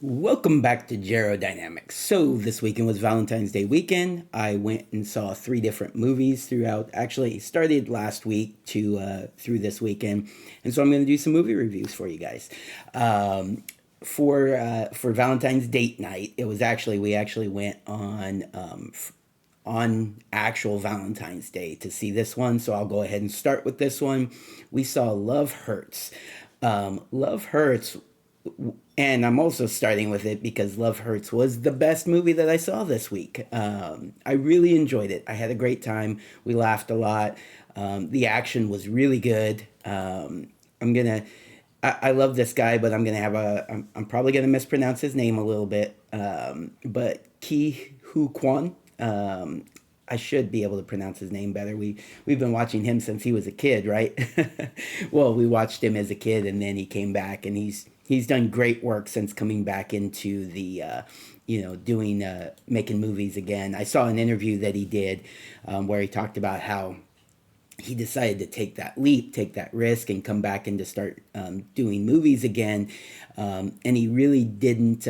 Welcome back to Gero Dynamics. So this weekend was Valentine's Day weekend. I went and saw three different movies throughout. Actually, it started last week to through this weekend, and so I'm going to do some movie reviews for you guys. Um, for Valentine's date night, it was actually we actually went on actual Valentine's Day to see this one. So I'll go ahead and start with this one. We saw Love Hurts. Love Hurts, and I'm also starting with it because Love Hurts was the best movie that I saw this week. I really enjoyed it. I had a great time. We laughed a lot. The action was really good. I'm gonna. I love this guy, but I'm gonna have a. I'm probably gonna mispronounce his name a little bit. But Ki Hu Kwan. I should be able to pronounce his name better. We've been watching him since he was a kid, right? Well, we watched him as a kid, and then he came back, and he's done great work since coming back into the doing making movies again. I saw an interview that he did where he talked about how he decided to take that leap, take that risk, and come back and to start doing movies again. And he really didn't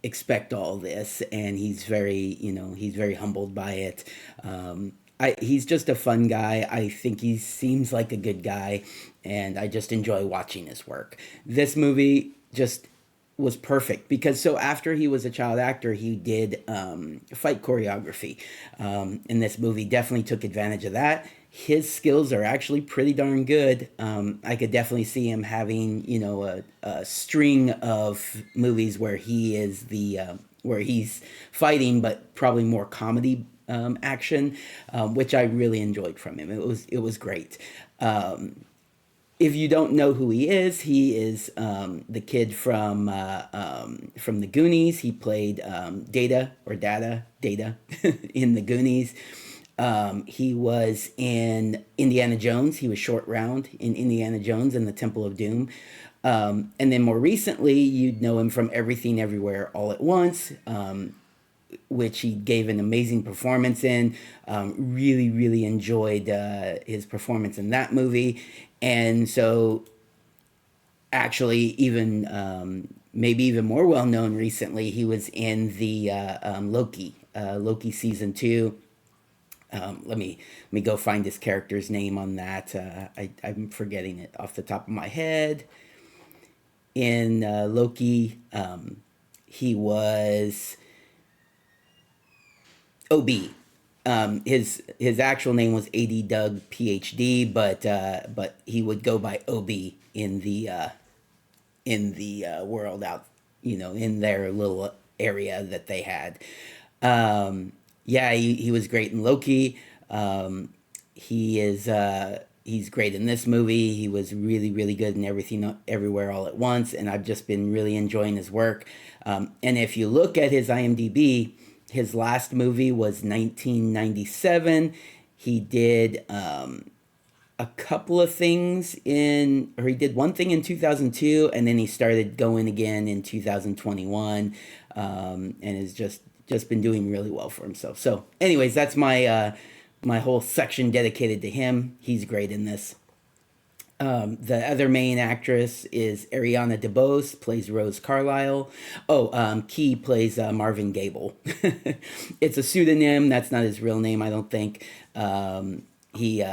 expect all this, and he's very humbled by it. He's just a fun guy. I think he seems like a good guy, and I just enjoy watching his work. This movie just was perfect because so after he was a child actor, he did fight choreography. In this movie, definitely took advantage of that. His skills are actually pretty darn good. I could definitely see him having a string of movies where he is the where he's fighting, but probably more comedy action, which I really enjoyed from him. It was great. If you don't know who he is the kid from the Goonies. He played Data in the Goonies. He was in Indiana Jones. He was Short Round in Indiana Jones and the Temple of Doom. And then more recently, you'd know him from Everything Everywhere All at Once, which he gave an amazing performance in. Really, really enjoyed his performance in that movie. And so, actually, even maybe even more well known recently, he was in the Loki season two. Let me go find his character's name on that. I'm forgetting it off the top of my head. In Loki, he was OB. His actual name was AD Doug PhD, but he would go by OB in the world out, in their little area that they had. Yeah, he was great in Loki. He's great in this movie. He was really, really good in Everything Everywhere All at Once, and I've just been really enjoying his work. And if you look at his IMDb, his last movie was 1997. He did a couple of things or he did one thing in 2002, and then he started going again in 2021, and has just been doing really well for himself. So, anyways, that's my whole section dedicated to him. He's great in this. The other main actress is Ariana DeBose, plays Rose Carlisle. Oh, Key plays Marvin Gable. It's a pseudonym. That's not his real name, I don't think. He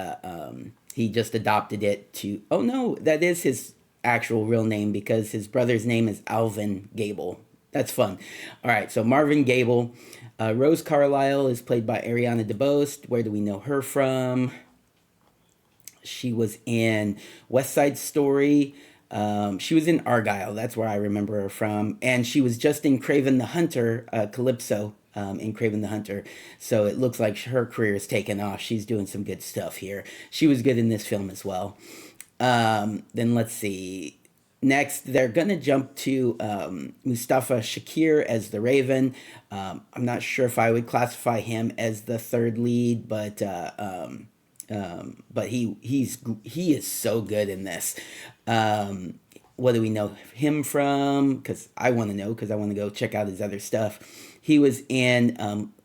just adopted it to. Oh no, that is his actual real name because his brother's name is Alvin Gable. That's fun. All right, so Marvin Gable. Rose Carlisle is played by Ariana DeBose. Where do we know her from? She was in West Side Story. She was in Argyle. That's where I remember her from. And she was just in Craven the Hunter, Calypso, in Craven the Hunter. So it looks like her career is taken off. She's doing some good stuff here. She was good in this film as well. Then let's see. Next, they're going to jump to Mustafa Shakir as the Raven. I'm not sure if I would classify him as the third lead, but he is so good in this. What do we know him from? Because I want to know, because I want to go check out his other stuff. He was in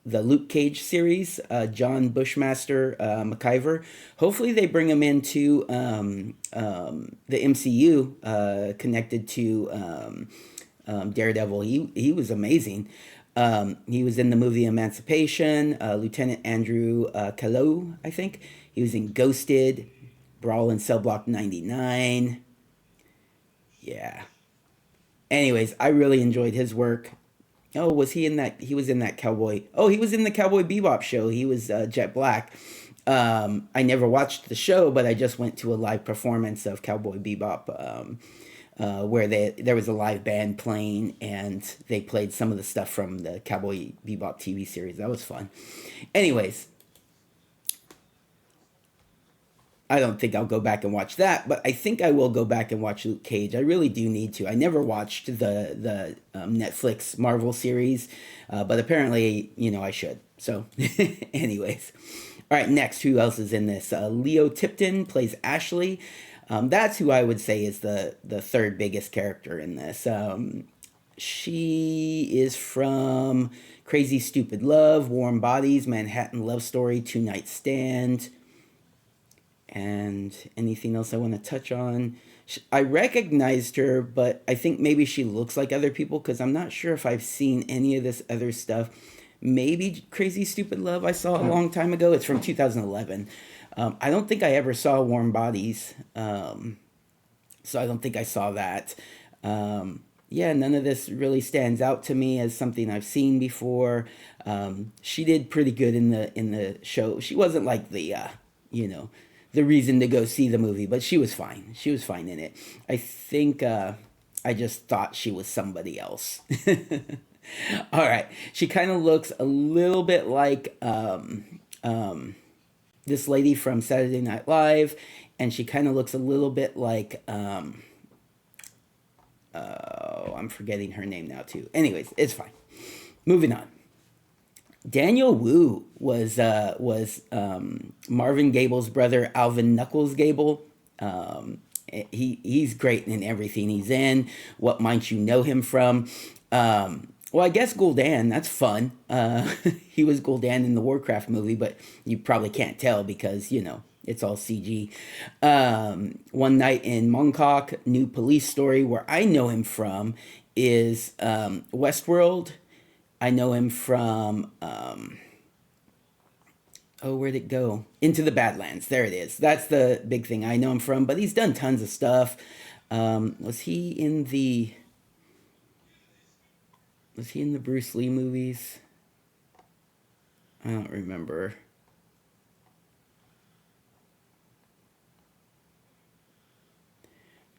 the Luke Cage series, John Bushmaster McIver. Hopefully, they bring him into the MCU, connected to Daredevil. He was amazing. He was in the movie Emancipation. Lieutenant Andrew Callot, I think. He was in Ghosted, Brawl in Cell Block 99. Yeah. Anyways, I really enjoyed his work. Oh, was he in that? He was in that Cowboy. Oh, he was in the Cowboy Bebop show. He was Jet Black. I never watched the show, but I just went to a live performance of Cowboy Bebop, where there was a live band playing, and they played some of the stuff from the Cowboy Bebop TV series. That was fun. Anyways, I don't think I'll go back and watch that, but I think I will go back and watch Luke Cage. I really do need to. I never watched the Netflix Marvel series, but apparently, I should. So, anyways, all right. Next, who else is in this? Leo Tipton plays Ashley. That's who I would say is the third biggest character in this. She is from Crazy Stupid Love, Warm Bodies, Manhattan Love Story, Two Night Stand. And anything else I want to touch on? I recognized her, but I think maybe she looks like other people because I'm not sure if I've seen any of this other stuff. Maybe Crazy Stupid Love I saw a long time ago. It's from 2011. I don't think I ever saw Warm Bodies, so I don't think I saw that. Yeah, none of this really stands out to me as something I've seen before. She did pretty good in the show. She wasn't like you know, the reason to go see the movie, but she was fine. She was fine in it. I think I just thought she was somebody else. All right. She kind of looks a little bit like this lady from Saturday Night Live, and she kind of looks a little bit like oh, I'm forgetting her name now too. Anyways, it's fine. Moving on. Daniel Wu was Marvin Gable's brother, Alvin Knuckles Gable. He's great in everything he's in. What might you know him from? Well, I guess Gul'dan. That's fun. He was Gul'dan in the Warcraft movie, but you probably can't tell because it's all CG. One Night in Mongkok, New Police Story. Where I know him from is Westworld. I know him from, where'd it go? Into the Badlands. There it is. That's the big thing I know him from, but he's done tons of stuff. Was he in the Bruce Lee movies? I don't remember.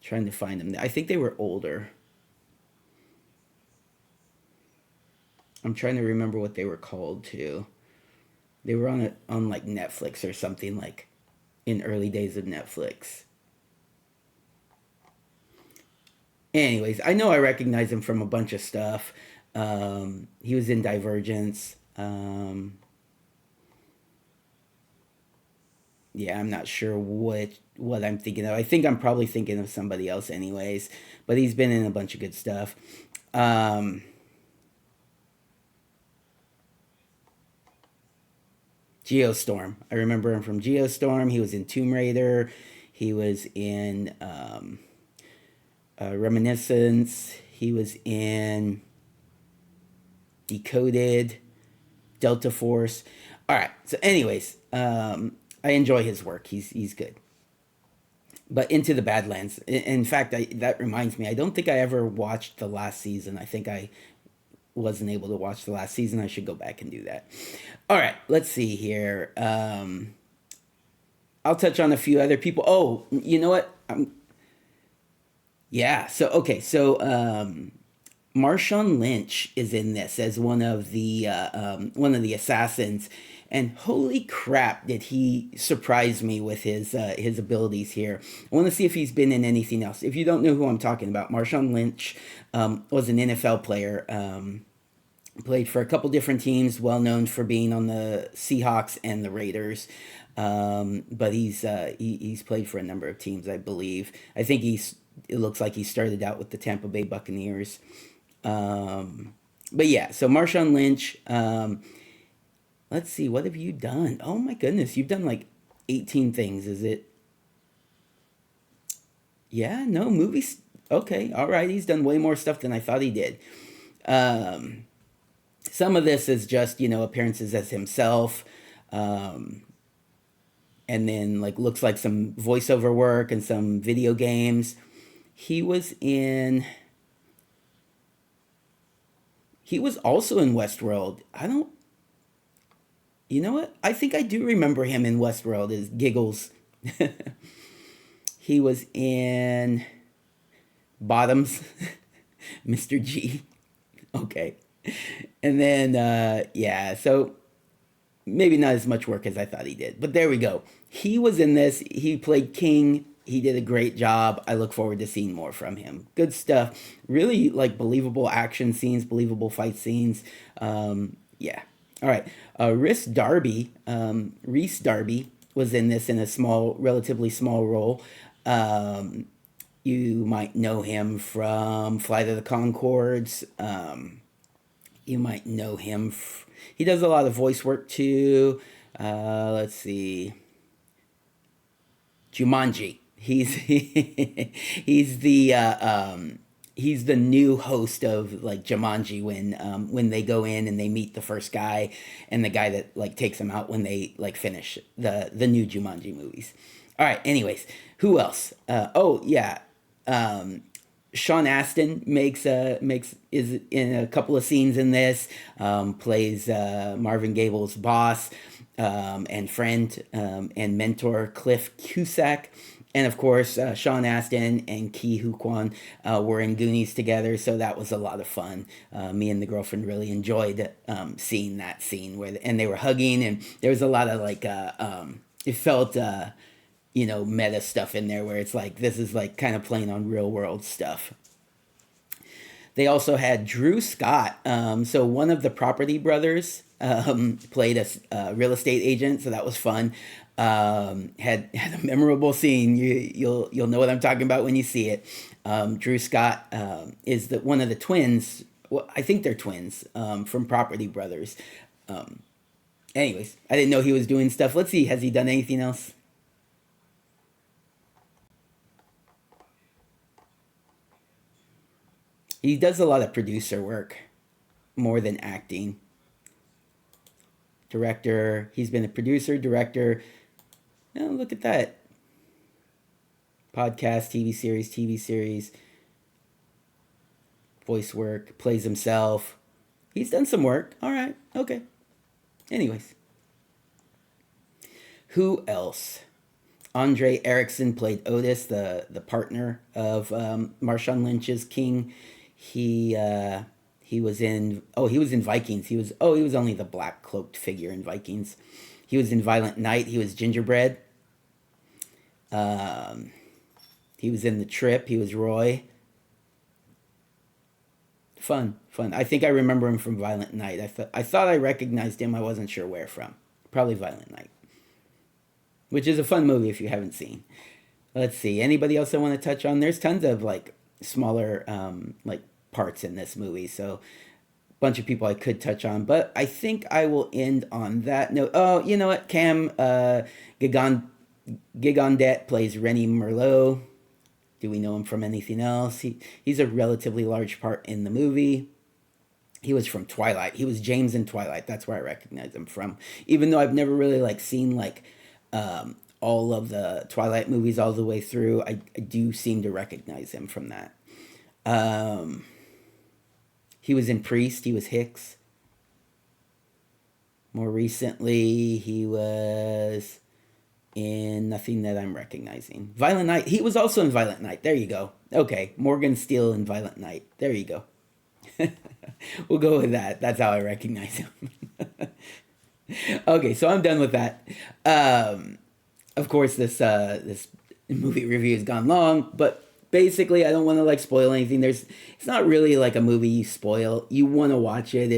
Trying to find them. I think they were older. I'm trying to remember what they were called too. They were on like Netflix or something, like in early days of Netflix. Anyways, I know I recognize him from a bunch of stuff. He was in Divergence. Yeah, I'm not sure what I'm thinking of. I think I'm probably thinking of somebody else, anyways. But he's been in a bunch of good stuff. Geostorm. I remember him from Geostorm. He was in Tomb Raider. He was in Reminiscence. He was in Decoded, Delta Force. All right. So, anyways, I enjoy his work. He's good. But Into the Badlands. In fact, that reminds me. I don't think I ever watched the last season. I think I wasn't able to watch the last season. I should go back and do that. All right, let's see here. I'll touch on a few other people. Oh, you know what? Yeah. So okay. So Marshawn Lynch is in this as one of the assassins, and holy crap, did he surprise me with his abilities here. I want to see if he's been in anything else. If you don't know who I'm talking about, Marshawn Lynch was an NFL player. Played for a couple different teams, well known for being on the Seahawks and the Raiders. But he's played for a number of teams, I believe. I think it looks like he started out with the Tampa Bay Buccaneers. But yeah, so Marshawn Lynch. Let's see, what have you done? Oh my goodness, you've done like 18 things. Is it? Yeah, no movies. Okay, all right. He's done way more stuff than I thought he did. Um, some of this is just, appearances as himself. Um, and then like looks like some voiceover work and some video games. He was in he was also in Westworld. I don't You know what? I think I do remember him in Westworld as Giggles. He was in Bottoms, Mr. G. Okay. And then yeah, so maybe not as much work as I thought he did. But there we go. He was in this. He played King. He did a great job. I look forward to seeing more from him. Good stuff. Really like believable action scenes, believable fight scenes. Yeah. All right. Reese Darby was in this in a small, relatively small role. Um, you might know him from Flight of the Concords. You might know him. He does a lot of voice work too. Let's see. Jumanji. He's the new host of like Jumanji when they go in and they meet the first guy and the guy that like takes them out when they like finish the new Jumanji movies. All right. Anyways, who else? Oh yeah. Um, Sean Astin makes is in a couple of scenes in this. Plays Marvin Gable's boss and friend and mentor Cliff Cusack, and of course Sean Astin and Ki Hu Kwan were in Goonies together, so that was a lot of fun. Me and the girlfriend really enjoyed seeing that scene and they were hugging, and there was a lot of like it felt. Meta stuff in there where it's like this is like kind of playing on real world stuff. They also had Drew Scott. So one of the Property Brothers played a real estate agent, so that was fun. Had a memorable scene. You'll know what I'm talking about when you see it. Drew Scott is one of the twins. Well, I think they're twins from Property Brothers. Um, Anyways, I didn't know he was doing stuff. Let's see, has he done anything else? He does a lot of producer work more than acting. Director. He's been a producer, director. Oh, look at that. Podcast, TV series, voice work, plays himself. He's done some work. All right. Okay. Anyways, who else? Andre Erickson played Otis, the partner of Marshawn Lynch's King. He he was in Vikings. He was only the black cloaked figure in Vikings. He was in Violent Night. He was Gingerbread. Um, he was in The Trip. He was Roy. Fun, fun. I think I remember him from Violent Night. I thought I recognized him. I wasn't sure where from. Probably Violent Night, which is a fun movie if you haven't seen. Let's see. Anybody else I want to touch on? There's tons of like smaller like parts in this movie, so a bunch of people I could touch on, but I think I will end on that note. Oh, you know what? Cam Gigon Gigondet plays Rennie Merlot. Do we know him from anything else? He's a relatively large part in the movie. He was from Twilight. He was James in Twilight. That's where I recognize him from. Even though I've never really like seen like all of the Twilight movies all the way through, I do seem to recognize him from that. Um, he was in Priest. He was Hicks. More recently, he was in nothing that I'm recognizing. Violent Night. He was also in Violent Night. There you go. Okay, Morgan Steele in Violent Night. There you go. We'll go with that. That's how I recognize him. Okay, so I'm done with that. Of course, this movie review has gone long, but basically, I don't want to like spoil anything. It's not really like a movie you spoil. You want to watch it.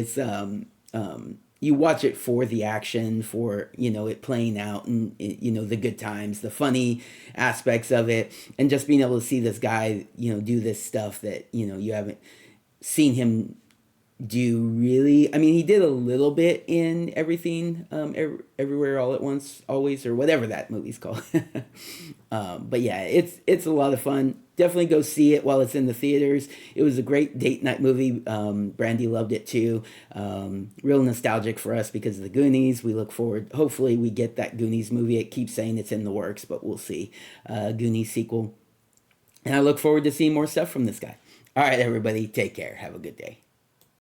You watch it for the action, for it playing out, and the good times, the funny aspects of it, and just being able to see this guy do this stuff that you haven't seen him Do you really? I mean, he did a little bit in Everything, Everywhere, All at Once, Always, or whatever that movie's called. But yeah, it's a lot of fun. Definitely go see it while it's in the theaters. It was a great date night movie. Brandy loved it too. Real nostalgic for us because of the Goonies. We look forward. Hopefully, we get that Goonies movie. It keeps saying it's in the works, but we'll see. Goonies sequel, and I look forward to seeing more stuff from this guy. All right, everybody, take care. Have a good day.